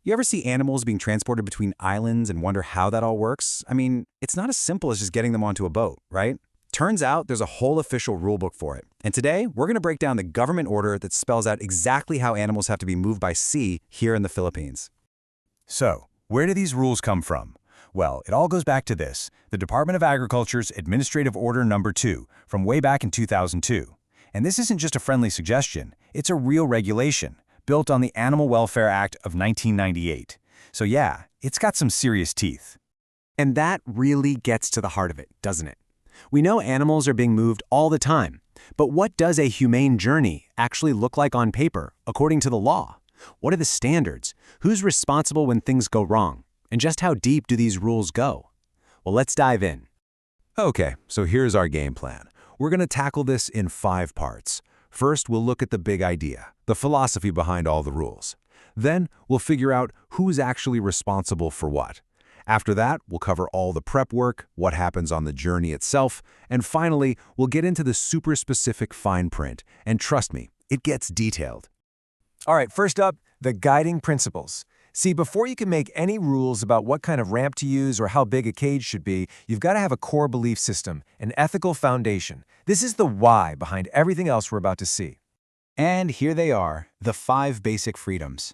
You ever see animals being transported between islands and wonder how that all works? I mean, it's not as simple as just getting them onto a boat, right? Turns out there's a whole official rulebook for it. And today, we're going to break down the government order that spells out exactly how animals have to be moved by sea here in the Philippines. So, where do these rules come from? Well, it all goes back to this, the Department of Agriculture's Administrative Order Number 2, from way back in 2002. And this isn't just a friendly suggestion, it's a real regulation, built on the Animal Welfare Act of 1998. So yeah, it's got some serious teeth. And that really gets to the heart of it, doesn't it? We know animals are being moved all the time, but what does a humane journey actually look like on paper, according to the law? What are the standards? Who's responsible when things go wrong? And just how deep do these rules go? Well, let's dive in. Okay, so here's our game plan. We're going to tackle this in 5 parts. First, we'll look at the big idea, the philosophy behind all the rules. Then, we'll figure out who's actually responsible for what. After that, we'll cover all the prep work, what happens on the journey itself, and finally, we'll get into the super specific fine print. And trust me, it gets detailed. All right, first up, the guiding principles. See, before you can make any rules about what kind of ramp to use or how big a cage should be, you've got to have a core belief system, an ethical foundation. This is the why behind everything else we're about to see. And here they are, the 5 basic freedoms.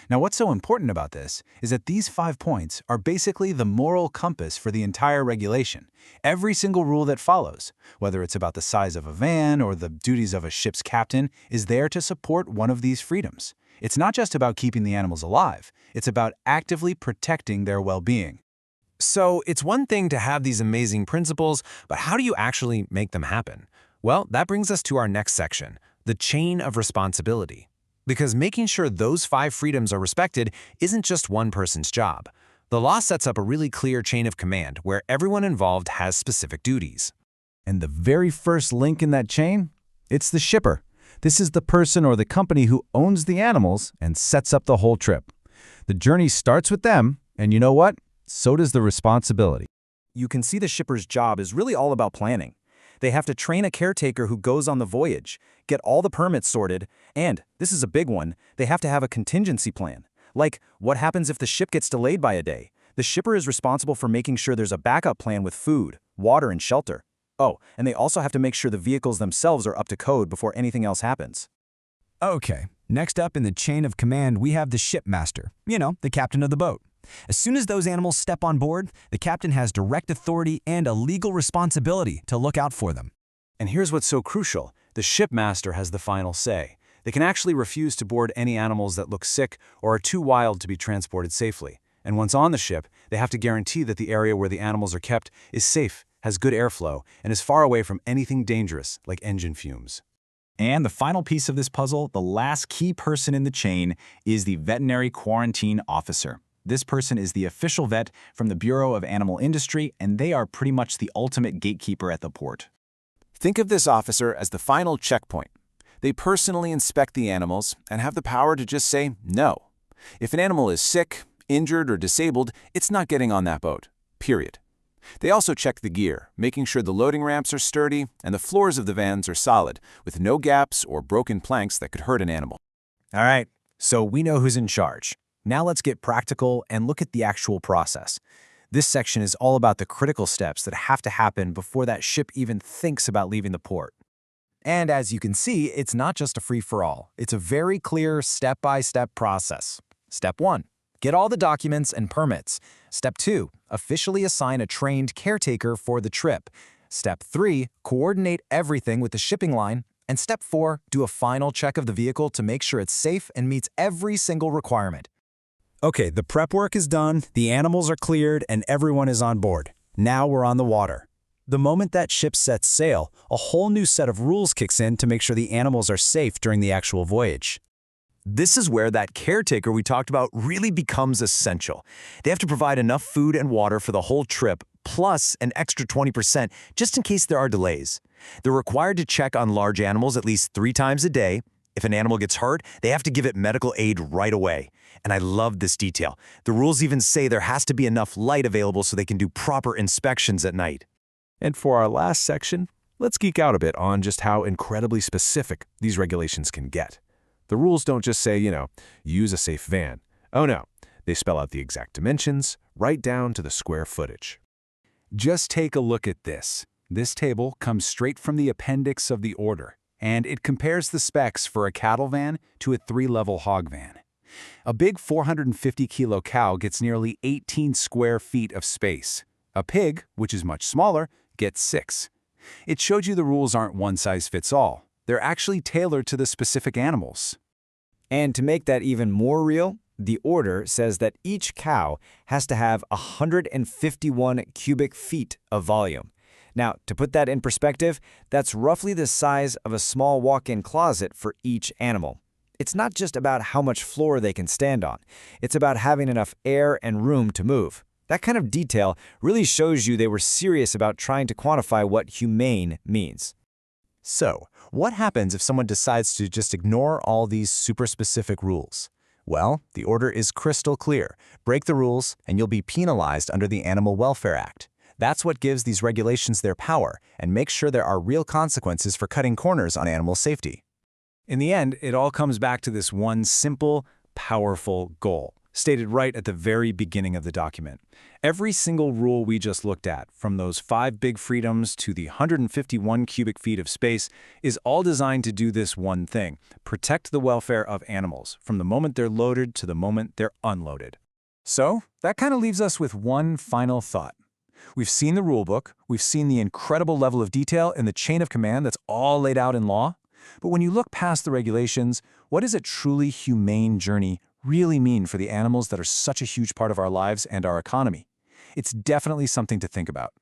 Now, what's so important about this is that these 5 points are basically the moral compass for the entire regulation. Every single rule that follows, whether it's about the size of a van or the duties of a ship's captain, is there to support one of these freedoms. It's not just about keeping the animals alive, it's about actively protecting their well-being. So it's one thing to have these amazing principles, but how do you actually make them happen? Well, that brings us to our next section, the chain of responsibility. Because making sure those 5 freedoms are respected isn't just one person's job. The law sets up a really clear chain of command where everyone involved has specific duties. And the very first link in that chain? It's the shipper. This is the person or the company who owns the animals and sets up the whole trip. The journey starts with them, and you know what? So does the responsibility. You can see the shipper's job is really all about planning. They have to train a caretaker who goes on the voyage, get all the permits sorted, and, this is a big one, they have to have a contingency plan. Like, what happens if the ship gets delayed by a day? The shipper is responsible for making sure there's a backup plan with food, water, and shelter. Oh, and they also have to make sure the vehicles themselves are up to code before anything else happens. Okay, next up in the chain of command, we have the shipmaster, the captain of the boat. As soon as those animals step on board, the captain has direct authority and a legal responsibility to look out for them. And here's what's so crucial. The shipmaster has the final say. They can actually refuse to board any animals that look sick or are too wild to be transported safely. And once on the ship, they have to guarantee that the area where the animals are kept is safe, has good airflow, and is far away from anything dangerous like engine fumes. And the final piece of this puzzle, the last key person in the chain, is the veterinary quarantine officer. This person is the official vet from the Bureau of Animal Industry, and they are pretty much the ultimate gatekeeper at the port. Think of this officer as the final checkpoint. They personally inspect the animals and have the power to just say no. If an animal is sick, injured, or disabled, it's not getting on that boat. Period. They also check the gear, making sure the loading ramps are sturdy and the floors of the vans are solid, with no gaps or broken planks that could hurt an animal. All right, so we know who's in charge. Now let's get practical and look at the actual process. This section is all about the critical steps that have to happen before that ship even thinks about leaving the port. And as you can see, it's not just a free-for-all. It's a very clear step-by-step process. Step 1. Get all the documents and permits. Step 2. Officially assign a trained caretaker for the trip. Step 3. Coordinate everything with the shipping line. And Step 4. Do a final check of the vehicle to make sure it's safe and meets every single requirement. Okay, the prep work is done, the animals are cleared, and everyone is on board. Now we're on the water. The moment that ship sets sail, a whole new set of rules kicks in to make sure the animals are safe during the actual voyage. This is where that caretaker we talked about really becomes essential. They have to provide enough food and water for the whole trip, plus an extra 20% just in case there are delays. They're required to check on large animals at least 3 times a day. If an animal gets hurt, they have to give it medical aid right away. And I love this detail. The rules even say there has to be enough light available so they can do proper inspections at night. And for our last section, let's geek out a bit on just how incredibly specific these regulations can get. The rules don't just say, use a safe van. Oh no, They spell out the exact dimensions, right down to the square footage. Just take a look at this. This table comes straight from the appendix of the order, and it compares the specs for a cattle van to a 3-level hog van. A big 450-kilo cow gets nearly 18 square feet of space. A pig, which is much smaller, gets 6. It showed you the rules aren't one-size-fits-all. They're actually tailored to the specific animals. And to make that even more real, the order says that each cow has to have 151 cubic feet of volume. Now, to put that in perspective, that's roughly the size of a small walk-in closet for each animal. It's not just about how much floor they can stand on. It's about having enough air and room to move. That kind of detail really shows you they were serious about trying to quantify what humane means. So, what happens if someone decides to just ignore all these super specific rules? Well, the order is crystal clear. Break the rules, and you'll be penalized under the Animal Welfare Act. That's what gives these regulations their power and makes sure there are real consequences for cutting corners on animal safety. In the end, it all comes back to this one simple, powerful goal, stated right at the very beginning of the document. Every single rule we just looked at, from those 5 big freedoms to the 151 cubic feet of space, is all designed to do this one thing: protect the welfare of animals, from the moment they're loaded to the moment they're unloaded. So, that kind of leaves us with one final thought. We've seen the rulebook, we've seen the incredible level of detail in the chain of command that's all laid out in law, but when you look past the regulations, what does a truly humane journey really mean for the animals that are such a huge part of our lives and our economy? It's definitely something to think about.